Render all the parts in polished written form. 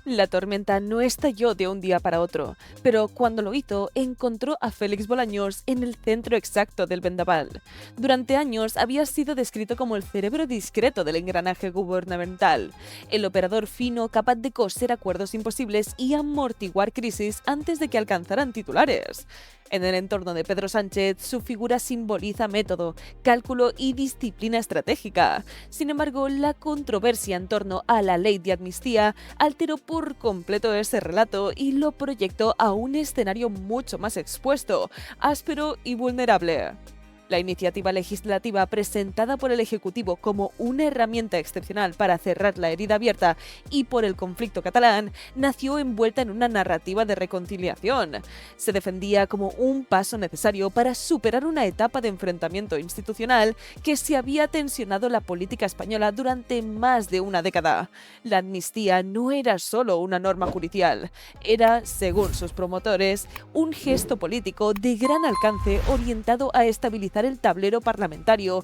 La tormenta no estalló de un día para otro, pero cuando lo hizo, encontró a Félix Bolaños en el centro exacto del vendaval. Durante años había sido descrito como el cerebro discreto del engranaje gubernamental, el operador fino capaz de coser acuerdos imposibles y amortiguar crisis antes de que alcanzaran titulares. En el entorno de Pedro Sánchez, su figura simboliza método, cálculo y disciplina estratégica. Sin embargo, la controversia en torno a la ley de amnistía alteró por completo ese relato y lo proyectó a un escenario mucho más expuesto, áspero y vulnerable. La iniciativa legislativa presentada por el Ejecutivo como una herramienta excepcional para cerrar la herida abierta y por el conflicto catalán nació envuelta en una narrativa de reconciliación. Se defendía como un paso necesario para superar una etapa de enfrentamiento institucional que se había tensionado la política española durante más de una década. La amnistía no era solo una norma judicial, era, según sus promotores, un gesto político de gran alcance orientado a estabilizar el tablero parlamentario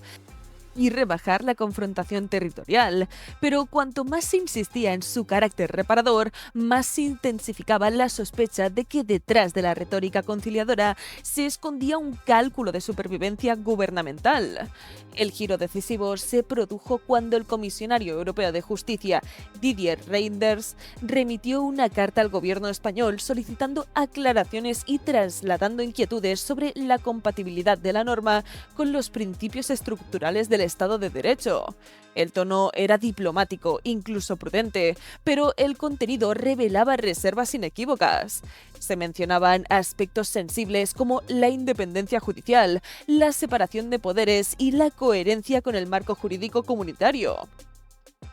y rebajar la confrontación territorial, pero cuanto más se insistía en su carácter reparador, más se intensificaba la sospecha de que detrás de la retórica conciliadora se escondía un cálculo de supervivencia gubernamental. El giro decisivo se produjo cuando el comisionario europeo de justicia, Didier Reynders, remitió una carta al gobierno español solicitando aclaraciones y trasladando inquietudes sobre la compatibilidad de la norma con los principios estructurales del Estado de Derecho. El tono era diplomático, incluso prudente, pero el contenido revelaba reservas inequívocas. Se mencionaban aspectos sensibles como la independencia judicial, la separación de poderes y la coherencia con el marco jurídico comunitario.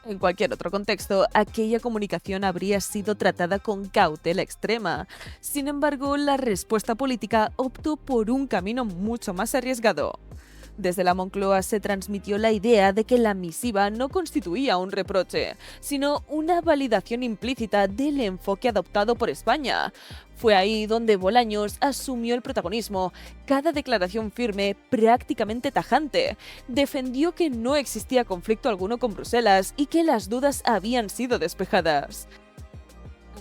En cualquier otro contexto, aquella comunicación habría sido tratada con cautela extrema. Sin embargo, la respuesta política optó por un camino mucho más arriesgado. Desde la Moncloa se transmitió la idea de que la misiva no constituía un reproche, sino una validación implícita del enfoque adoptado por España. Fue ahí donde Bolaños asumió el protagonismo. Cada declaración firme, prácticamente tajante, defendió que no existía conflicto alguno con Bruselas y que las dudas habían sido despejadas.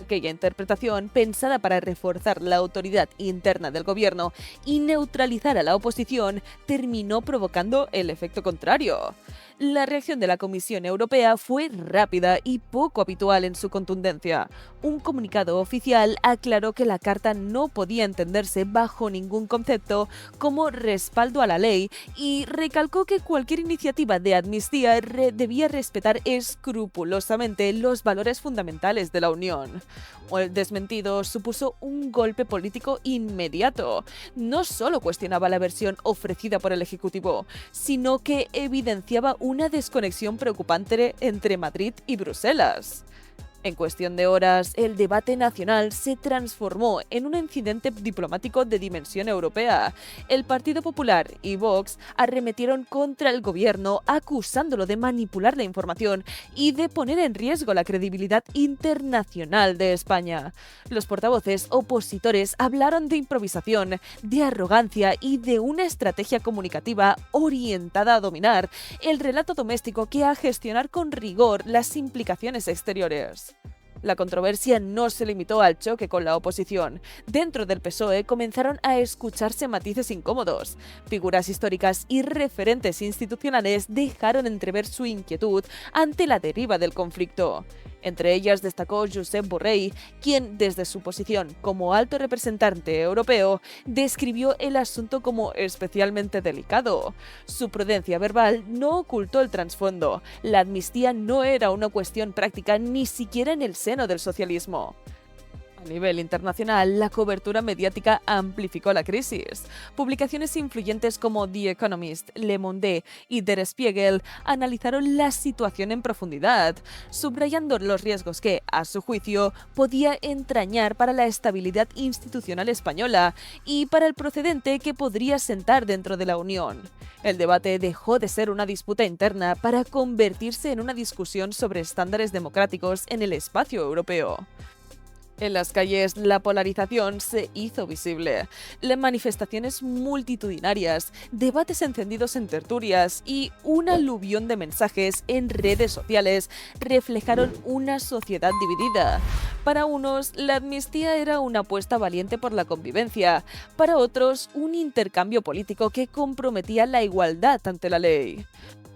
Aquella interpretación, pensada para reforzar la autoridad interna del gobierno y neutralizar a la oposición, terminó provocando el efecto contrario. La reacción de la Comisión Europea fue rápida y poco habitual en su contundencia. Un comunicado oficial aclaró que la carta no podía entenderse bajo ningún concepto como respaldo a la ley y recalcó que cualquier iniciativa de amnistía debía respetar escrupulosamente los valores fundamentales de la Unión. El desmentido supuso un golpe político inmediato. No solo cuestionaba la versión ofrecida por el Ejecutivo, sino que evidenciaba una desconexión preocupante entre Madrid y Bruselas. En cuestión de horas, el debate nacional se transformó en un incidente diplomático de dimensión europea. El Partido Popular y Vox arremetieron contra el gobierno acusándolo de manipular la información y de poner en riesgo la credibilidad internacional de España. Los portavoces opositores hablaron de improvisación, de arrogancia y de una estrategia comunicativa orientada a dominar el relato doméstico que a gestionar con rigor las implicaciones exteriores. La controversia no se limitó al choque con la oposición. Dentro del PSOE comenzaron a escucharse matices incómodos. Figuras históricas y referentes institucionales dejaron entrever su inquietud ante la deriva del conflicto. Entre ellas destacó Josep Borrell, quien, desde su posición como alto representante europeo, describió el asunto como especialmente delicado. Su prudencia verbal no ocultó el trasfondo. La amnistía no era una cuestión práctica ni siquiera en el seno del socialismo. A nivel internacional, la cobertura mediática amplificó la crisis. Publicaciones influyentes como The Economist, Le Monde y Der Spiegel analizaron la situación en profundidad, subrayando los riesgos que, a su juicio, podía entrañar para la estabilidad institucional española y para el precedente que podría sentar dentro de la Unión. El debate dejó de ser una disputa interna para convertirse en una discusión sobre estándares democráticos en el espacio europeo. En las calles, la polarización se hizo visible. Las manifestaciones multitudinarias, debates encendidos en tertulias y un aluvión de mensajes en redes sociales reflejaron una sociedad dividida. Para unos, la amnistía era una apuesta valiente por la convivencia, para otros, un intercambio político que comprometía la igualdad ante la ley.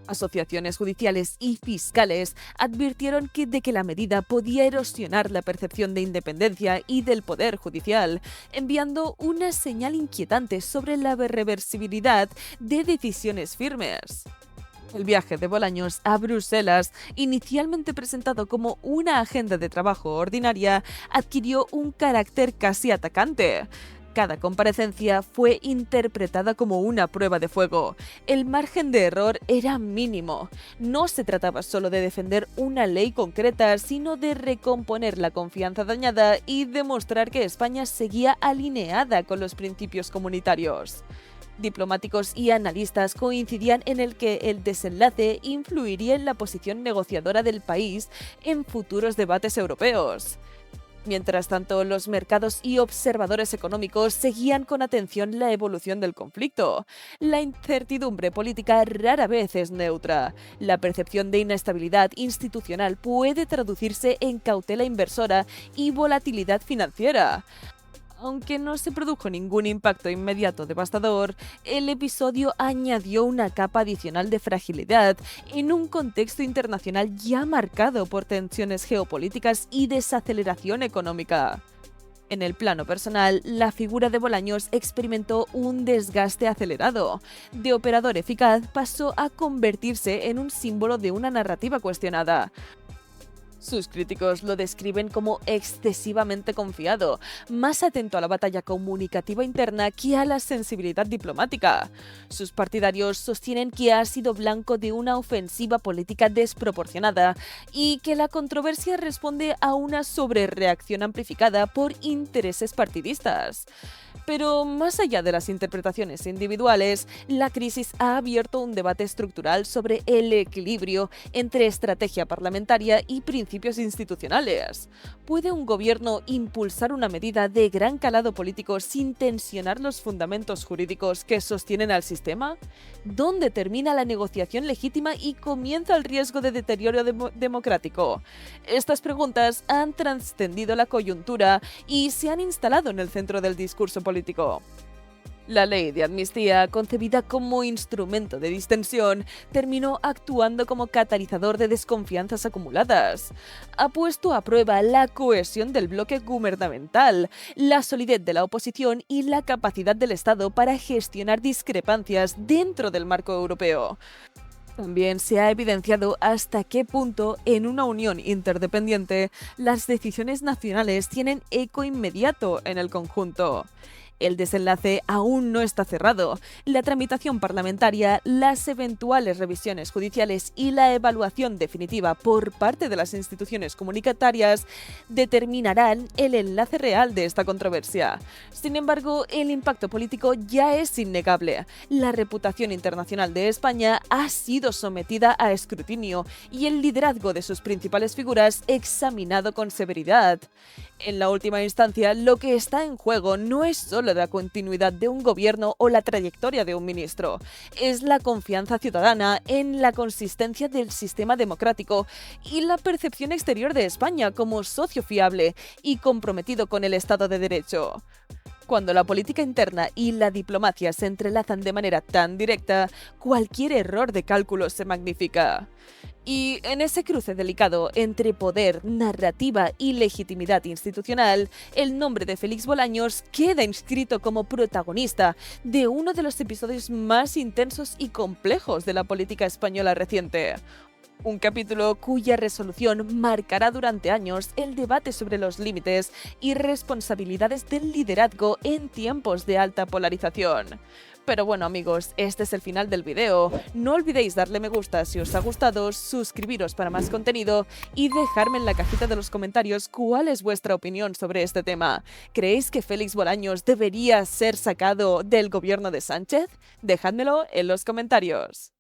Asociaciones judiciales y fiscales advirtieron de que la medida podía erosionar la percepción de independencia y del poder judicial, enviando una señal inquietante sobre la reversibilidad de decisiones firmes. El viaje de Bolaños a Bruselas, inicialmente presentado como una agenda de trabajo ordinaria, adquirió un carácter casi atacante. Cada comparecencia fue interpretada como una prueba de fuego. El margen de error era mínimo. No se trataba solo de defender una ley concreta, sino de recomponer la confianza dañada y demostrar que España seguía alineada con los principios comunitarios. Diplomáticos y analistas coincidían en el que el desenlace influiría en la posición negociadora del país en futuros debates europeos. Mientras tanto, los mercados y observadores económicos seguían con atención la evolución del conflicto. La incertidumbre política rara vez es neutra. La percepción de inestabilidad institucional puede traducirse en cautela inversora y volatilidad financiera. Aunque no se produjo ningún impacto inmediato devastador, el episodio añadió una capa adicional de fragilidad en un contexto internacional ya marcado por tensiones geopolíticas y desaceleración económica. En el plano personal, la figura de Bolaños experimentó un desgaste acelerado. De operador eficaz pasó a convertirse en un símbolo de una narrativa cuestionada. Sus críticos lo describen como excesivamente confiado, más atento a la batalla comunicativa interna que a la sensibilidad diplomática. Sus partidarios sostienen que ha sido blanco de una ofensiva política desproporcionada y que la controversia responde a una sobrereacción amplificada por intereses partidistas. Pero más allá de las interpretaciones individuales, la crisis ha abierto un debate estructural sobre el equilibrio entre estrategia parlamentaria y principios institucionales. ¿Puede un gobierno impulsar una medida de gran calado político sin tensionar los fundamentos jurídicos que sostienen al sistema? ¿Dónde termina la negociación legítima y comienza el riesgo de deterioro democrático? Estas preguntas han trascendido la coyuntura y se han instalado en el centro del discurso político. La ley de amnistía, concebida como instrumento de distensión, terminó actuando como catalizador de desconfianzas acumuladas. Ha puesto a prueba la cohesión del bloque gubernamental, la solidez de la oposición y la capacidad del Estado para gestionar discrepancias dentro del marco europeo. También se ha evidenciado hasta qué punto, en una unión interdependiente, las decisiones nacionales tienen eco inmediato en el conjunto. El desenlace aún no está cerrado. La tramitación parlamentaria, las eventuales revisiones judiciales y la evaluación definitiva por parte de las instituciones comunitarias determinarán el enlace real de esta controversia. Sin embargo, el impacto político ya es innegable. La reputación internacional de España ha sido sometida a escrutinio y el liderazgo de sus principales figuras examinado con severidad. En la última instancia, lo que está en juego no es solo la continuidad de un gobierno o la trayectoria de un ministro, es la confianza ciudadana en la consistencia del sistema democrático y la percepción exterior de España como socio fiable y comprometido con el Estado de Derecho. Cuando la política interna y la diplomacia se entrelazan de manera tan directa, cualquier error de cálculo se magnifica. Y en ese cruce delicado entre poder, narrativa y legitimidad institucional, el nombre de Félix Bolaños queda inscrito como protagonista de uno de los episodios más intensos y complejos de la política española reciente. Un capítulo cuya resolución marcará durante años el debate sobre los límites y responsabilidades del liderazgo en tiempos de alta polarización. Pero bueno amigos, este es el final del video. No olvidéis darle me gusta si os ha gustado, suscribiros para más contenido y dejarme en la cajita de los comentarios cuál es vuestra opinión sobre este tema. ¿Creéis que Félix Bolaños debería ser sacado del gobierno de Sánchez? Dejádmelo en los comentarios.